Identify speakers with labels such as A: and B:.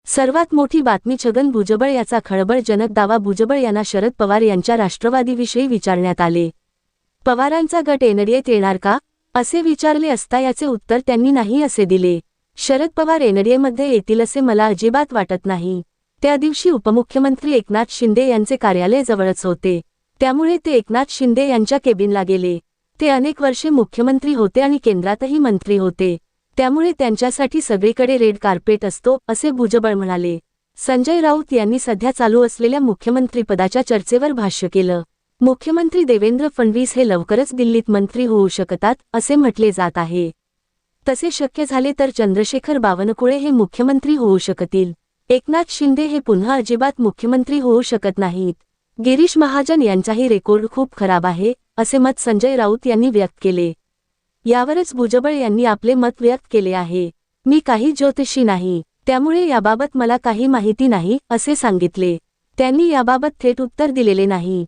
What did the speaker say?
A: सर्वात मोठी बातमी छगन भुजबळ याचा खळबळजनक दावा भुजबळ यांना शरद पवार यांच्या राष्ट्रवादीविषयी विचारण्यात आले. पवारांचा गट एनडीएत येणार का असे विचारले असता याचे उत्तर त्यांनी नाही असे दिले. शरद पवार एनडीएमध्ये येतील असे मला अजिबात वाटत नाही. त्या दिवशी उपमुख्यमंत्री एकनाथ शिंदे यांचे कार्यालय जवळच होते, त्यामुळे ते एकनाथ शिंदे यांच्या केबिनला गेले. ते अनेक वर्षे मुख्यमंत्री होते आणि केंद्रातही मंत्री होते, त्यामुळे त्यांच्यासाठी सगळीकडे रेड कार्पेट असतो असे भुजबळ म्हणाले. संजय राऊत यांनी सध्या चालू असलेल्या मुख्यमंत्रीपदाच्या चर्चेवर भाष्य केलं. मुख्यमंत्री देवेंद्र फडणवीस हे लवकरच दिल्लीत मंत्री होऊ शकतात असे म्हटले जात आहे. तसे शक्य झाले तर चंद्रशेखर बावनकुळे हे मुख्यमंत्री होऊ शकतील. एकनाथ शिंदे हे पुन्हा अजिबात मुख्यमंत्री होऊ शकत नाहीत. गिरीश महाजन यांचाही रेकॉर्ड खूप खराब आहे असे मत संजय राऊत यांनी व्यक्त केले. यावरच भुजबळ यांनी आपले मत व्यक्त केले आहे. मी काही ज्योतिषी नाही, त्यामुळे याबाबत मला काही माहिती नाही असे सांगितले. त्यांनी याबाबत थेट उत्तर दिलेले नाही.